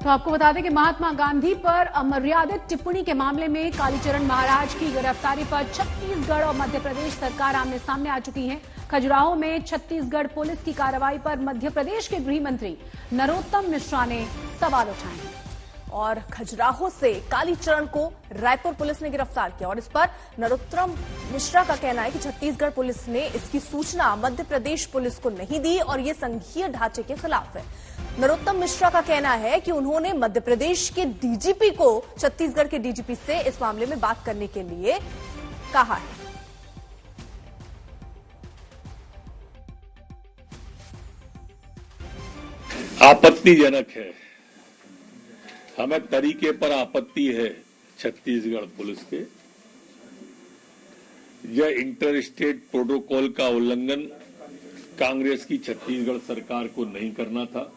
तो आपको बता दें कि महात्मा गांधी पर अमर्यादित टिप्पणी के मामले में कालीचरण महाराज की गिरफ्तारी पर छत्तीसगढ़ और मध्य प्रदेश सरकार आमने सामने आ चुकी है। खजुराहो में छत्तीसगढ़ पुलिस की कार्रवाई पर मध्य प्रदेश के गृह मंत्री नरोत्तम मिश्रा ने सवाल उठाए हैं। और खजुराहो से कालीचरण को रायपुर पुलिस ने गिरफ्तार किया और इस पर नरोत्तम मिश्रा का कहना है कि छत्तीसगढ़ पुलिस ने इसकी सूचना मध्य प्रदेश पुलिस को नहीं दी और ये संघीय ढांचे के खिलाफ है। नरोत्तम मिश्रा का कहना है कि उन्होंने मध्य प्रदेश के डीजीपी को छत्तीसगढ़ के डीजीपी से इस मामले में बात करने के लिए कहा है। आपत्तिजनक है, हमें तरीके पर आपत्ति है छत्तीसगढ़ पुलिस के। यह इंटर स्टेट प्रोटोकॉल का उल्लंघन कांग्रेस की छत्तीसगढ़ सरकार को नहीं करना था।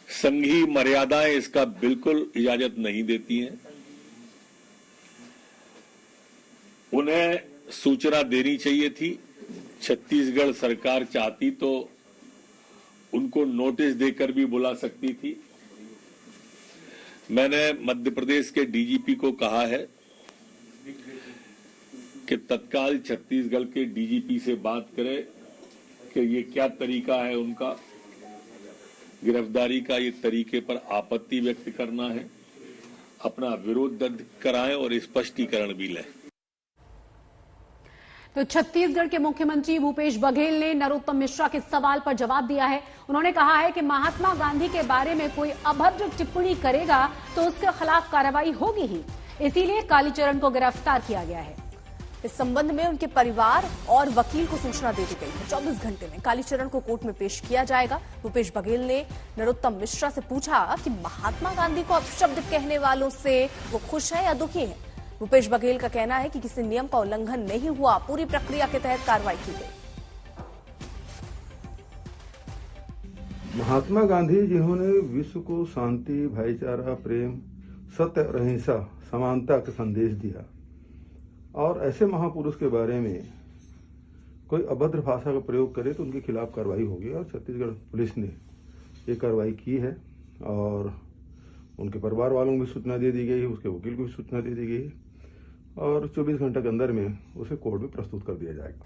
संघीय मर्यादाएं इसका बिल्कुल इजाजत नहीं देती हैं। उन्हें सूचना देनी चाहिए थी। छत्तीसगढ़ सरकार चाहती तो उनको नोटिस देकर भी बुला सकती थी। मैंने मध्य प्रदेश के डीजीपी को कहा है कि तत्काल छत्तीसगढ़ के डीजीपी से बात करे कि ये क्या तरीका है उनका गिरफ्तारी का। ये तरीके पर आपत्ति व्यक्त करना है, अपना विरोध दर्ज कराएं और स्पष्टीकरण भी लें। तो छत्तीसगढ़ के मुख्यमंत्री भूपेश बघेल ने नरोत्तम मिश्रा के सवाल पर जवाब दिया है। उन्होंने कहा है कि महात्मा गांधी के बारे में कोई अभद्र टिप्पणी करेगा तो उसके खिलाफ कार्रवाई होगी ही, इसीलिए कालीचरण को गिरफ्तार किया गया है। इस संबंध में उनके परिवार और वकील को सूचना दे दी गई है। 24 घंटे में कालीचरण को कोर्ट में पेश किया जाएगा। भूपेश बघेल ने नरोत्तम मिश्रा से पूछा कि महात्मा गांधी को अपशब्द कहने वालों से वो खुश है या दुखी है। भूपेश बघेल का कहना है कि किसी नियम का उल्लंघन नहीं हुआ, पूरी प्रक्रिया के तहत कार्रवाई की गई। महात्मा गांधी जिन्होंने विश्व को शांति, भाईचारा, प्रेम, सत्य और अहिंसा, समानता का संदेश दिया, और ऐसे महापुरुष के बारे में कोई अभद्र भाषा का प्रयोग करे तो उनके खिलाफ कार्रवाई होगी। और छत्तीसगढ़ पुलिस ने ये कार्रवाई की है और उनके परिवार वालों को भी सूचना दे दी गई है, उसके वकील को भी सूचना दे दी गई है और 24 घंटे के अंदर में उसे कोर्ट में प्रस्तुत कर दिया जाएगा।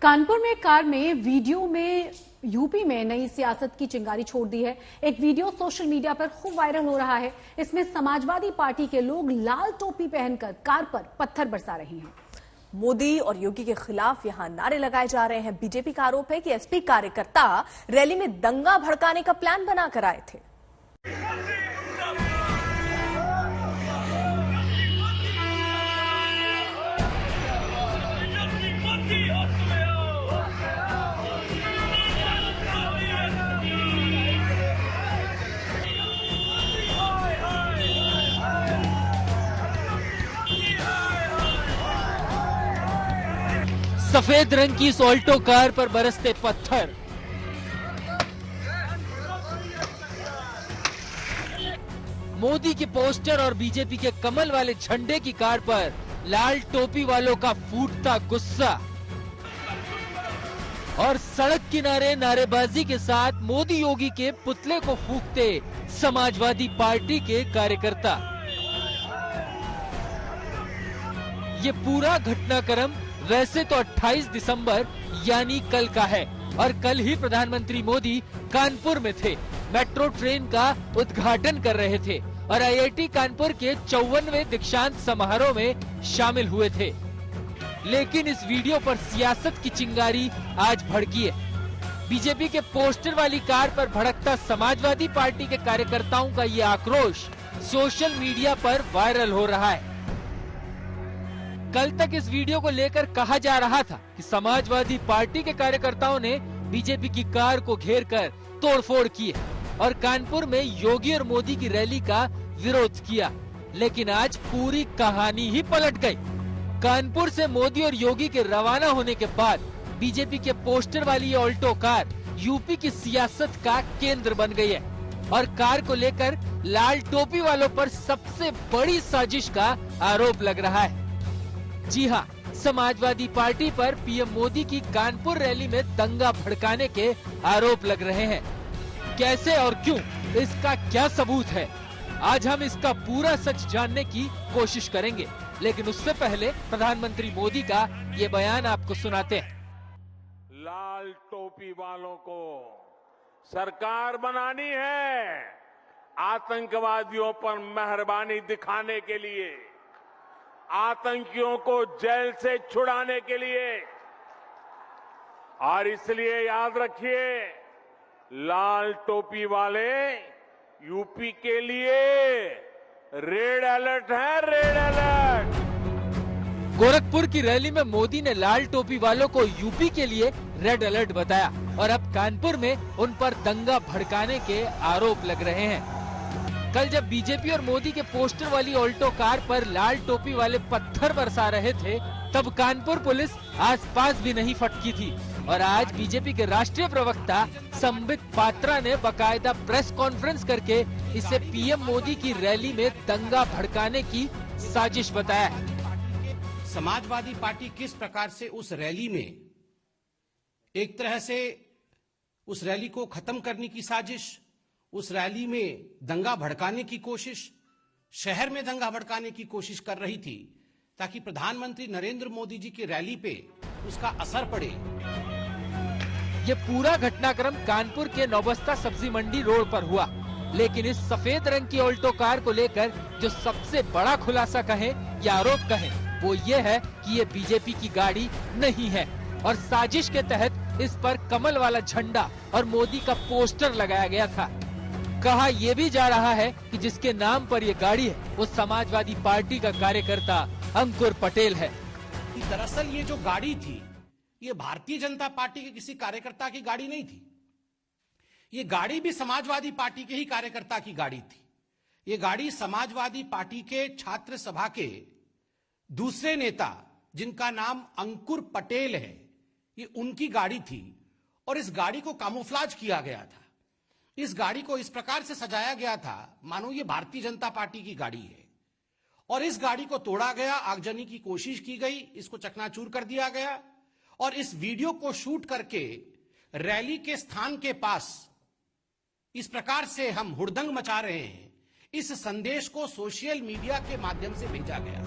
कानपुर में कार में वीडियो में यूपी में नई सियासत की चिंगारी छोड़ दी है। एक वीडियो सोशल मीडिया पर खूब वायरल हो रहा है। इसमें समाजवादी पार्टी के लोग लाल टोपी पहनकर कार पर पत्थर बरसा रहे हैं। मोदी और योगी के खिलाफ यहां नारे लगाए जा रहे हैं। बीजेपी का आरोप है कि एसपी कार्यकर्ता रैली में दंगा भड़काने का प्लान बनाकर आए थे। सफेद रंग की इस ऑल्टो कार पर बरसते पत्थर, मोदी के पोस्टर और बीजेपी के कमल वाले झंडे की कार पर लाल टोपी वालों का फूटता गुस्सा और सड़क किनारे नारेबाजी के साथ मोदी योगी के पुतले को फूंकते समाजवादी पार्टी के कार्यकर्ता। ये पूरा घटनाक्रम वैसे तो 28 दिसंबर यानी कल का है और कल ही प्रधानमंत्री मोदी कानपुर में थे, मेट्रो ट्रेन का उद्घाटन कर रहे थे और आईआईटी कानपुर के 54वें दीक्षांत समारोह में शामिल हुए थे। लेकिन इस वीडियो पर सियासत की चिंगारी आज भड़की है। बीजेपी के पोस्टर वाली कार पर भड़कता समाजवादी पार्टी के कार्यकर्ताओं का ये आक्रोश सोशल मीडिया पर वायरल हो रहा है। कल तक इस वीडियो को लेकर कहा जा रहा था कि समाजवादी पार्टी के कार्यकर्ताओं ने बीजेपी की कार को घेर कर तोड़फोड़ की है और कानपुर में योगी और मोदी की रैली का विरोध किया। लेकिन आज पूरी कहानी ही पलट गई। कानपुर से मोदी और योगी के रवाना होने के बाद बीजेपी के पोस्टर वाली ये ऑल्टो कार यूपी की सियासत का केंद्र बन गई है और कार को लेकर लाल टोपी वालों पर सबसे बड़ी साजिश का आरोप लग रहा है। जी हाँ, समाजवादी पार्टी पर पीएम मोदी की कानपुर रैली में दंगा भड़काने के आरोप लग रहे हैं। कैसे और क्यों, इसका क्या सबूत है? आज हम इसका पूरा सच जानने की कोशिश करेंगे, लेकिन उससे पहले प्रधानमंत्री मोदी का ये बयान आपको सुनाते हैं। लाल टोपी वालों को सरकार बनानी है, आतंकवादियों पर मेहरबानी दिखाने के लिए, आतंकियों को जेल से छुड़ाने के लिए। और इसलिए याद रखिए, लाल टोपी वाले यूपी के लिए रेड अलर्ट है, रेड अलर्ट। गोरखपुर की रैली में मोदी ने लाल टोपी वालों को यूपी के लिए रेड अलर्ट बताया और अब कानपुर में उन पर दंगा भड़काने के आरोप लग रहे हैं। कल जब बीजेपी और मोदी के पोस्टर वाली ऑल्टो कार पर लाल टोपी वाले पत्थर बरसा रहे थे, तब कानपुर पुलिस आसपास भी नहीं फटकी थी। और आज बीजेपी के राष्ट्रीय प्रवक्ता संबित पात्रा ने बकायदा प्रेस कॉन्फ्रेंस करके इसे पीएम मोदी की रैली में दंगा भड़काने की साजिश बताया। समाजवादी पार्टी किस प्रकार से उस रैली में एक तरह से उस रैली को खत्म करने की साजिश, उस रैली में दंगा भड़काने की कोशिश, शहर में दंगा भड़काने की कोशिश कर रही थी ताकि प्रधानमंत्री नरेंद्र मोदी जी की रैली पे उसका असर पड़े। ये पूरा घटनाक्रम कानपुर के नौबस्ता सब्जी मंडी रोड पर हुआ, लेकिन इस सफेद रंग की ऑल्टो कार को लेकर जो सबसे बड़ा खुलासा कहें या आरोप कहें, वो ये है कि ये बीजेपी की गाड़ी नहीं है और साजिश के तहत इस पर कमल वाला झंडा और मोदी का पोस्टर लगाया गया था। कहा यह भी जा रहा है कि जिसके नाम पर ये गाड़ी है वो समाजवादी पार्टी का कार्यकर्ता अंकुर पटेल है। दरअसल ये जो गाड़ी थी, ये भारतीय जनता पार्टी के किसी कार्यकर्ता की गाड़ी नहीं थी। ये गाड़ी भी समाजवादी पार्टी के ही कार्यकर्ता की गाड़ी थी। ये गाड़ी समाजवादी पार्टी के छात्र सभा के दूसरे नेता, जिनका नाम अंकुर पटेल है, ये उनकी गाड़ी थी और इस गाड़ी को कामोफ्लाज किया गया था। इस गाड़ी को इस प्रकार से सजाया गया था मानो ये भारतीय जनता पार्टी की गाड़ी है और इस गाड़ी को तोड़ा गया, आगजनी की कोशिश की गई, इसको चकनाचूर कर दिया गया और इस वीडियो को शूट करके रैली के स्थान के पास इस प्रकार से हम हुड़दंग मचा रहे हैं, इस संदेश को सोशल मीडिया के माध्यम से भेजा गया।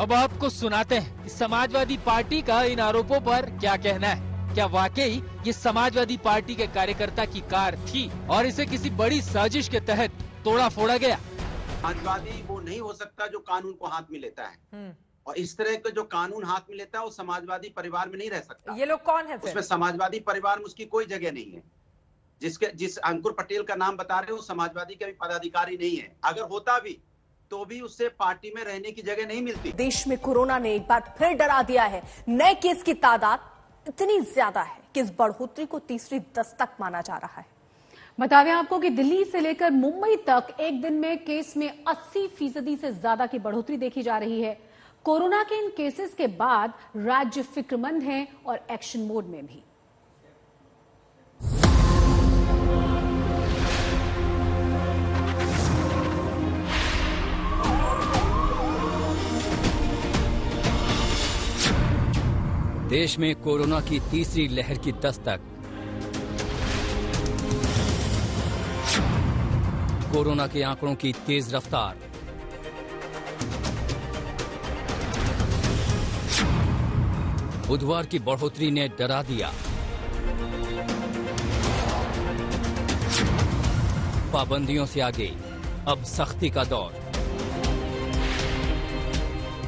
अब आपको सुनाते हैं कि समाजवादी पार्टी का इन आरोपों पर क्या कहना है। क्या वाकई ये समाजवादी पार्टी के कार्यकर्ता की कार थी और इसे किसी बड़ी साजिश के तहत तोड़ा फोड़ा गया? समाजवादी वो नहीं हो सकता जो कानून को हाथ में लेता है और इस तरह का जो कानून हाथ में लेता है वो समाजवादी परिवार में नहीं रह सकता। ये लोग कौन है? उसमें समाजवादी परिवार में उसकी कोई जगह नहीं है। जिस अंकुर पटेल का नाम बता रहे हो समाजवादी का भी पदाधिकारी नहीं है। अगर होता भी तो भी उससे पार्टी में रहने की जगह नहीं मिलती। देश में कोरोना ने एक बार फिर डरा दिया है। नए केस की तादाद इतनी ज्यादा है कि इस बढ़ोतरी को तीसरी दस्तक माना जा रहा है। बता दें आपको कि दिल्ली से लेकर मुंबई तक एक दिन में केस में 80% से ज्यादा की बढ़ोतरी देखी जा रही है। कोरोना के इन केसेस के बाद राज्य फिक्रमंद हैं और एक्शन मोड में भी। देश में कोरोना की तीसरी लहर की दस्तक। कोरोना के आंकड़ों की तेज रफ्तार। बुधवार की बढ़ोतरी ने डरा दिया। पाबंदियों से आगे अब सख्ती का दौर।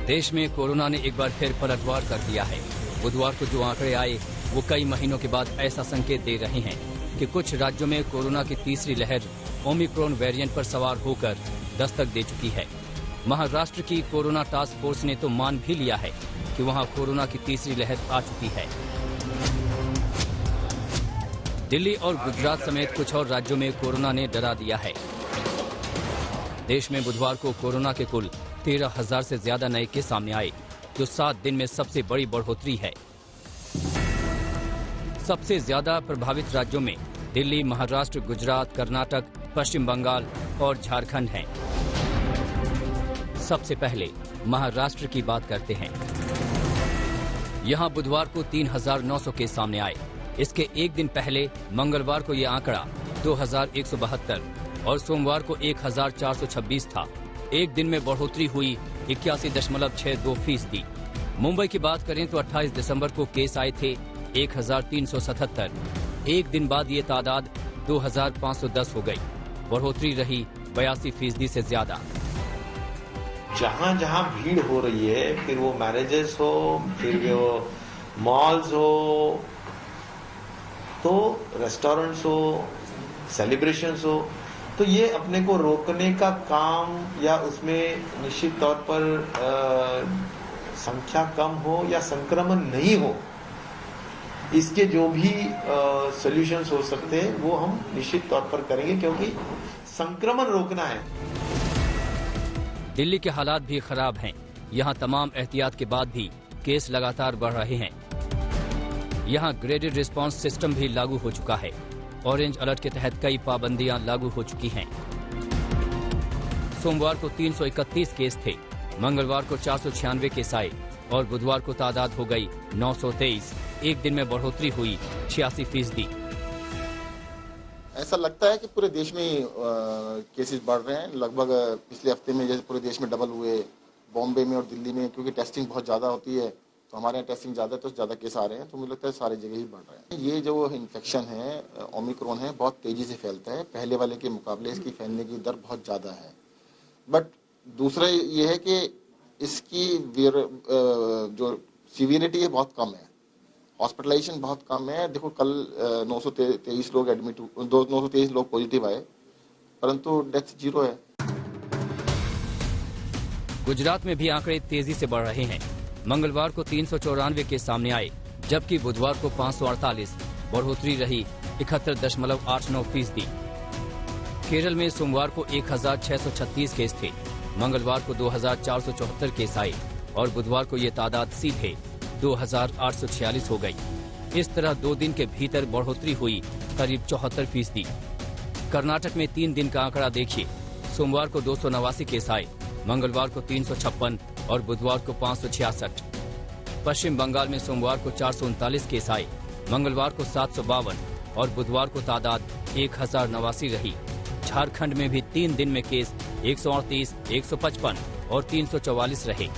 देश में कोरोना ने एक बार फिर पलटवार कर दिया है। बुधवार को जो आंकड़े आए वो कई महीनों के बाद ऐसा संकेत दे रहे हैं कि कुछ राज्यों में कोरोना की तीसरी लहर ओमिक्रॉन वेरिएंट पर सवार होकर दस्तक दे चुकी है। महाराष्ट्र की कोरोना टास्क फोर्स ने तो मान भी लिया है कि वहां कोरोना की तीसरी लहर आ चुकी है। दिल्ली और गुजरात समेत कुछ और राज्यों में कोरोना ने डरा दिया है। देश में बुधवार को कोरोना के कुल 13,000 से ज्यादा नए केस सामने आए, जो 7 दिन में सबसे बड़ी बढ़ोतरी है। सबसे ज्यादा प्रभावित राज्यों में दिल्ली, महाराष्ट्र, गुजरात, कर्नाटक, पश्चिम बंगाल और झारखंड हैं। सबसे पहले महाराष्ट्र की बात करते हैं। यहां बुधवार को 3,900 केस सामने आए, इसके एक दिन पहले मंगलवार को ये आंकड़ा 2172 और सोमवार को 1426 था। एक दिन में बढ़ोतरी हुई 81.62%। मुंबई की बात करें तो 28 दिसंबर को केस आए थे 1377। एक दिन बाद ये तादाद 2510 हो गई। बढ़ोतरी रही 82% से ज्यादा। जहां जहां भीड़ हो रही है, फिर वो मैरिजेस हो, फिर वो मॉल्स हो, तो रेस्टोरेंट्स हो, सेलिब्रेशंस हो, तो ये अपने को रोकने का काम या उसमें निश्चित तौर पर संख्या कम हो या संक्रमण नहीं हो, इसके जो भी सॉल्यूशंस हो सकते हैं वो हम निश्चित तौर पर करेंगे, क्योंकि संक्रमण रोकना है। दिल्ली के हालात भी खराब हैं। यहाँ तमाम एहतियात के बाद भी केस लगातार बढ़ रहे हैं। यहाँ ग्रेडेड रिस्पांस सिस्टम भी लागू हो चुका है। ऑरेंज अलर्ट के तहत कई पाबंदियां लागू हो चुकी हैं। सोमवार को 331 केस थे, मंगलवार को 496 केस आए और बुधवार को तादाद हो गई 923। एक दिन में बढ़ोतरी हुई 86%। ऐसा लगता है कि पूरे देश में केसेस बढ़ रहे हैं। लगभग पिछले हफ्ते में जैसे पूरे देश में डबल हुए, बॉम्बे में और दिल्ली में, क्योंकि टेस्टिंग बहुत ज़्यादा होती है, तो हमारे यहाँ टेस्टिंग ज़्यादा है तो ज़्यादा केस आ रहे हैं। तो मुझे लगता है सारी जगह ही बढ़ रहे हैं। ये जो इन्फेक्शन है, ओमिक्रॉन है, बहुत तेज़ी से फैलता है। पहले वाले के मुकाबले इसकी फैलने की दर बहुत ज़्यादा है। बट दूसरा ये है कि इसकी जो सीवियरिटी है बहुत कम है, हॉस्पिटलाइजेशन बहुत कम है। देखो कल 923 लोग एडमिट, 923 लोग पॉजिटिव आए, परंतु डेथ 0 है। गुजरात में भी आंकड़े तेजी से बढ़ रहे हैं। मंगलवार को 394 केस सामने आए, जबकि बुधवार को 548। बढ़ोतरी रही 71.89%। केरल में सोमवार को 1636 केस थे, मंगलवार को 2474 केस आए और बुधवार को ये तादाद सीधे 2846 हो गई। इस तरह 2 दिन के भीतर बढ़ोतरी हुई करीब 74%। कर्नाटक में 3 दिन का आंकड़ा देखिए। सोमवार को 289 केस आए, मंगलवार को 356 और बुधवार को 566। पश्चिम बंगाल में सोमवार को 439 केस आए, मंगलवार को 752 और बुधवार को तादाद 1089 रही। झारखंड में भी 3 दिन में केस 138, 155 और 344 रहे।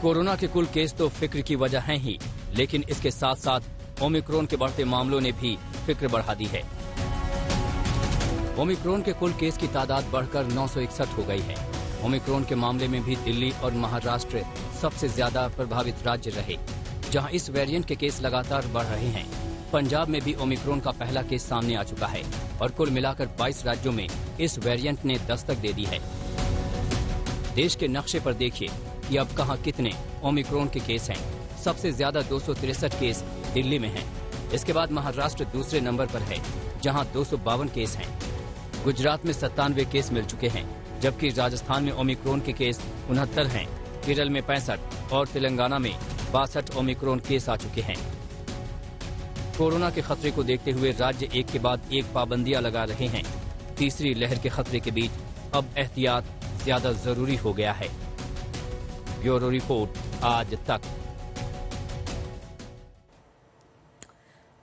कोरोना के कुल केस तो फिक्र की वजह हैं ही, लेकिन इसके साथ साथ ओमिक्रॉन के बढ़ते मामलों ने भी फिक्र बढ़ा दी है। ओमिक्रॉन के कुल केस की तादाद बढ़कर 961 हो गई है। ओमिक्रॉन के मामले में भी दिल्ली और महाराष्ट्र सबसे ज्यादा प्रभावित राज्य रहे, जहां इस वेरिएंट के केस लगातार बढ़ रहे हैं। पंजाब में भी ओमिक्रॉन का पहला केस सामने आ चुका है और कुल मिलाकर 22 राज्यों में इस वेरिएंट ने दस्तक दे दी है। देश के नक्शे पर देखिए कि अब कहां कितने ओमिक्रॉन के केस हैं। सबसे ज्यादा 263 केस दिल्ली में हैं। इसके बाद महाराष्ट्र दूसरे नंबर पर है, जहां 252 केस हैं। गुजरात में 97 केस मिल चुके हैं, जबकि राजस्थान में ओमिक्रॉन के केस 69 हैं। केरल में 65 और तेलंगाना में 62 ओमिक्रॉन केस आ चुके हैं। कोरोना के खतरे को देखते हुए राज्य एक के बाद एक पाबंदियां लगा रहे हैं। तीसरी लहर के खतरे के बीच अब एहतियात ज्यादा जरूरी हो गया है। ब्यूरो रिपोर्ट, आज तक।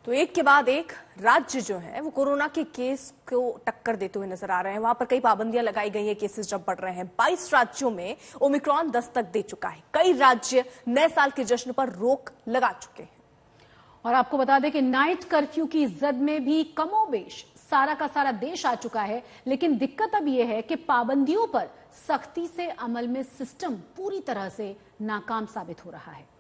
तो एक के बाद एक राज्य जो है वो कोरोना के केस को टक्कर देते हुए नजर आ रहे हैं। वहां पर कई पाबंदियां लगाई गई हैं, केसेस जब बढ़ रहे हैं। 22 राज्यों में ओमिक्रॉन दस्तक दे चुका है। कई राज्य नए साल के जश्न पर रोक लगा चुके हैं। और आपको बता दें कि नाइट कर्फ्यू की जद में भी कमोबेश सारा का सारा देश आ चुका है, लेकिन दिक्कत अब यह है कि पाबंदियों पर सख्ती से अमल में सिस्टम पूरी तरह से नाकाम साबित हो रहा है।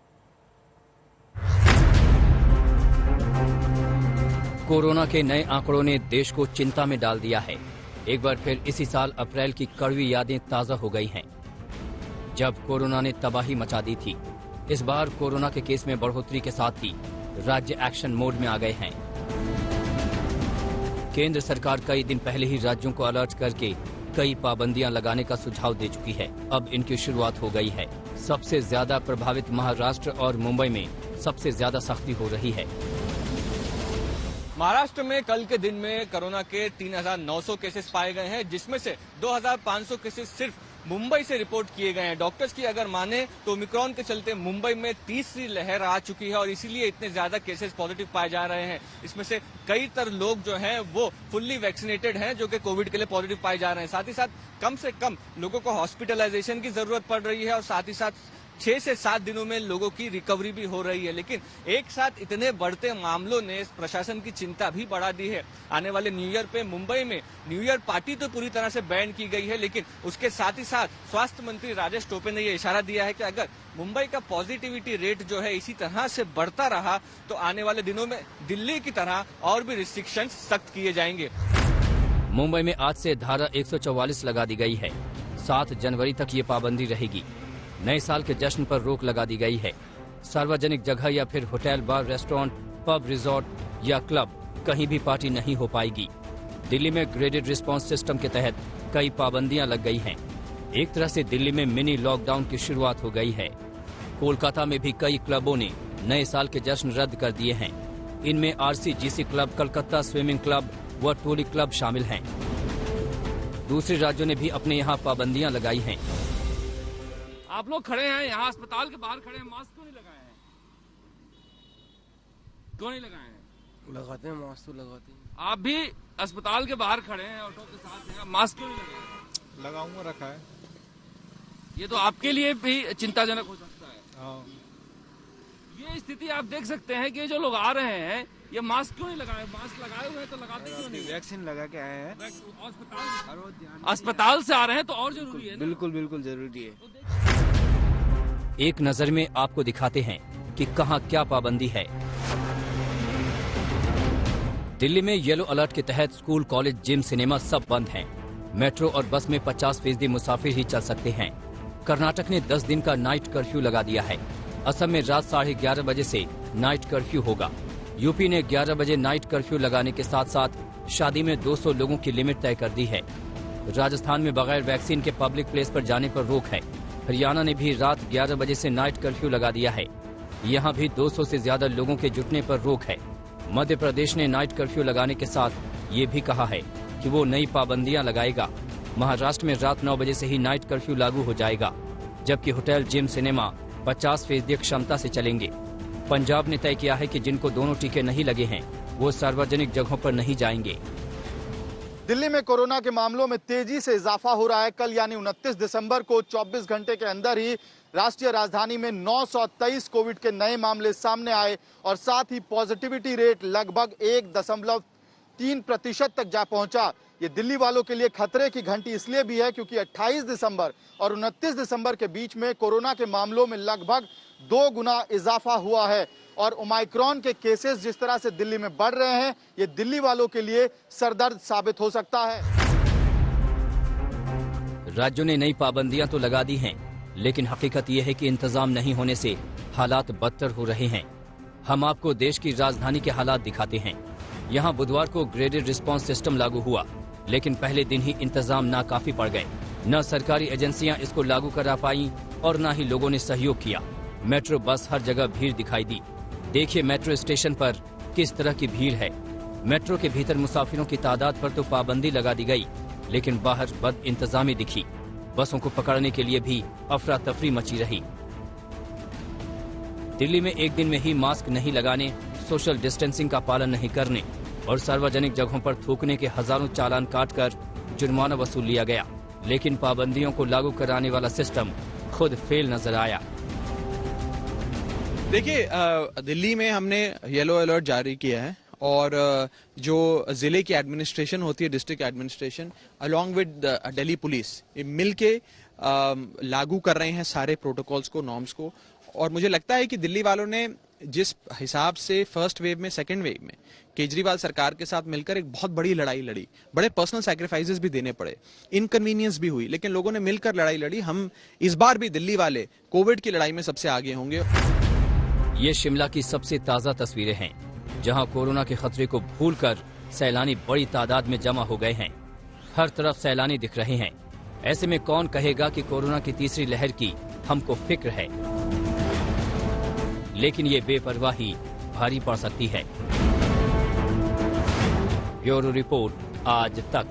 कोरोना के नए आंकड़ों ने देश को चिंता में डाल दिया है। एक बार फिर इसी साल अप्रैल की कड़वी यादें ताजा हो गई हैं, जब कोरोना ने तबाही मचा दी थी। इस बार कोरोना के केस में बढ़ोतरी के साथ ही राज्य एक्शन मोड में आ गए हैं। केंद्र सरकार कई दिन पहले ही राज्यों को अलर्ट करके कई पाबंदियां लगाने का सुझाव दे चुकी है। अब इनकी शुरुआत हो गई है। सबसे ज्यादा प्रभावित महाराष्ट्र और मुंबई में सबसे ज्यादा सख्ती हो रही है। महाराष्ट्र में कल के दिन में कोरोना के 3,900 केसेस पाए गए हैं, जिसमें से 2,500 केसेस सिर्फ मुंबई से रिपोर्ट किए गए हैं। डॉक्टर्स की अगर माने तो ओमिक्रॉन के चलते मुंबई में तीसरी लहर आ चुकी है और इसीलिए इतने ज्यादा केसेस पॉजिटिव पाए जा रहे हैं। इसमें से कई लोग जो हैं वो फुल्ली वैक्सीनेटेड हैं जो कि कोविड के लिए पॉजिटिव पाए जा रहे हैं। साथ ही साथ कम से कम लोगों को हॉस्पिटलाइजेशन की जरूरत पड़ रही है और साथ ही साथ 6 से 7 दिनों में लोगों की रिकवरी भी हो रही है। लेकिन एक साथ इतने बढ़ते मामलों ने प्रशासन की चिंता भी बढ़ा दी है। आने वाले न्यू ईयर पे मुंबई में न्यू ईयर पार्टी तो पूरी तरह से बैन की गई है, लेकिन उसके साथ ही साथ स्वास्थ्य मंत्री राजेश टोपे ने ये इशारा दिया है कि अगर मुंबई का पॉजिटिविटी रेट जो है इसी तरह से बढ़ता रहा तो आने वाले दिनों में दिल्ली की तरह और भी रिस्ट्रिक्शन सख्त किए जाएंगे। मुंबई में आज से धारा 144 लगा दी गई है। 7 जनवरी तक ये पाबंदी रहेगी। नए साल के जश्न पर रोक लगा दी गई है। सार्वजनिक जगह या फिर होटल, बार, रेस्टोरेंट, पब, रिजॉर्ट या क्लब कहीं भी पार्टी नहीं हो पाएगी। दिल्ली में ग्रेडेड रिस्पांस सिस्टम के तहत कई पाबंदियां लग गई हैं। एक तरह से दिल्ली में मिनी लॉकडाउन की शुरुआत हो गई है। कोलकाता में भी कई क्लबों ने नए साल के जश्न रद्द कर दिए हैं। इनमें RCGC club, Calcutta swimming club व टोली क्लब शामिल हैं। दूसरे राज्यों ने भी अपने यहाँ पाबंदियां लगाई हैं। आप लोग खड़े हैं यहाँ अस्पताल के बाहर खड़े हैं, मास्क क्यों नहीं लगाए हैं? क्यों नहीं लगाए हैं? लगाते हैं, मास्क तो लगाते हैं। आप भी अस्पताल के बाहर खड़े हैं, ऑटो के साथ हैं, मास्क क्यों नहीं लगाए? लगाऊंगा, रखा है। ये तो आपके लिए भी चिंताजनक हो सकता है। हाँ। ये स्थिति आप देख सकते हैं कि जो लोग आ रहे हैं ये मास्क क्यों नहीं लगाए? मास्क लगाए हुए हैं तो लगाते क्यों नहीं? वैक्सीन लगा के आए हैं। अस्पताल से आ रहे हैं तो और जरूरी है। बिल्कुल बिल्कुल जरूरी है। एक नजर में आपको दिखाते हैं कि कहां क्या पाबंदी है। दिल्ली में येलो अलर्ट के तहत स्कूल, कॉलेज, जिम, सिनेमा सब बंद हैं। मेट्रो और बस में 50% मुसाफिर ही चल सकते हैं। कर्नाटक ने 10 दिन का नाइट कर्फ्यू लगा दिया है। असम में रात 11:30 बजे से नाइट कर्फ्यू होगा। यूपी ने 11 बजे नाइट कर्फ्यू लगाने के साथ साथ शादी में 200 लोगों की लिमिट तय कर दी है। राजस्थान में बगैर वैक्सीन के पब्लिक प्लेस पर जाने पर रोक है। हरियाणा ने भी रात 11 बजे से नाइट कर्फ्यू लगा दिया है। यहाँ भी 200 से ज्यादा लोगों के जुटने पर रोक है। मध्य प्रदेश ने नाइट कर्फ्यू लगाने के साथ ये भी कहा है कि वो नई पाबंदियां लगाएगा। महाराष्ट्र में रात 9 बजे से ही नाइट कर्फ्यू लागू हो जाएगा, जबकि होटल, जिम, सिनेमा 50% क्षमता से चलेंगे। पंजाब ने तय किया है कि जिनको दोनों टीके नहीं लगे हैं वो सार्वजनिक जगहों पर नहीं जाएंगे। दिल्ली में कोरोना के मामलों में तेजी से इजाफा हो रहा है। कल यानी 29 दिसंबर को 24 घंटे के अंदर ही राष्ट्रीय राजधानी में 923 कोविड के नए मामले सामने आए और साथ ही पॉजिटिविटी रेट लगभग 1.3% तक जा पहुंचा। ये दिल्ली वालों के लिए खतरे की घंटी इसलिए भी है क्योंकि 28 दिसंबर और 29 दिसंबर के बीच में कोरोना के मामलों में लगभग 2 गुना इजाफा हुआ है और ओमाइक्रॉन के केसेस जिस तरह से दिल्ली में बढ़ रहे हैं, ये दिल्ली वालों के लिए सरदर्द साबित हो सकता है। राज्यों ने नई पाबंदियां तो लगा दी हैं, लेकिन हकीकत यह है कि इंतजाम नहीं होने से हालात बदतर हो रहे हैं। हम आपको देश की राजधानी के हालात दिखाते हैं। यहाँ बुधवार को ग्रेडेड रिस्पांस सिस्टम लागू हुआ, लेकिन पहले दिन ही इंतजाम नाकाफी पड़ गए। न सरकारी एजेंसियां इसको लागू करा पाई और न ही लोगों ने सहयोग किया। मेट्रो, बस, हर जगह भीड़ दिखाई दी। देखिए मेट्रो स्टेशन पर किस तरह की भीड़ है। मेट्रो के भीतर मुसाफिरों की तादाद पर तो पाबंदी लगा दी गई, लेकिन बाहर बद इंतजामी दिखी। बसों को पकड़ने के लिए भी अफरा तफरी मची रही। दिल्ली में एक दिन में ही मास्क नहीं लगाने, सोशल डिस्टेंसिंग का पालन नहीं करने और सार्वजनिक जगहों पर थूकने के हजारों चालान काटकर जुर्माना वसूल लिया गया, लेकिन पाबंदियों को लागू कराने वाला सिस्टम खुद फेल नजर आया। देखिए, दिल्ली में हमने येलो अलर्ट जारी किया है और जो जिले की एडमिनिस्ट्रेशन होती है, district administration along with Delhi police, ये मिलके लागू कर रहे हैं सारे प्रोटोकॉल्स को, नॉर्म्स को। और मुझे लगता है कि दिल्ली वालों ने जिस हिसाब से फर्स्ट वेव में, सेकंड वेव में केजरीवाल सरकार के साथ मिलकर एक बहुत बड़ी लड़ाई लड़ी, बड़े पर्सनल सैक्रिफाइसेस भी देने पड़े, इनकन्वीनियंस भी हुई, लेकिन लोगों ने मिलकर लड़ाई लड़ी। हम इस बार भी दिल्ली वाले कोविड की लड़ाई में सबसे आगे होंगे। ये शिमला की सबसे ताजा तस्वीरें हैं, जहां कोरोना के खतरे को भूलकर सैलानी बड़ी तादाद में जमा हो गए हैं। हर तरफ सैलानी दिख रहे हैं। ऐसे में कौन कहेगा कि कोरोना की तीसरी लहर की हमको फिक्र है, लेकिन ये बेपरवाही भारी पड़ सकती है। ब्यूरो रिपोर्ट, आज तक।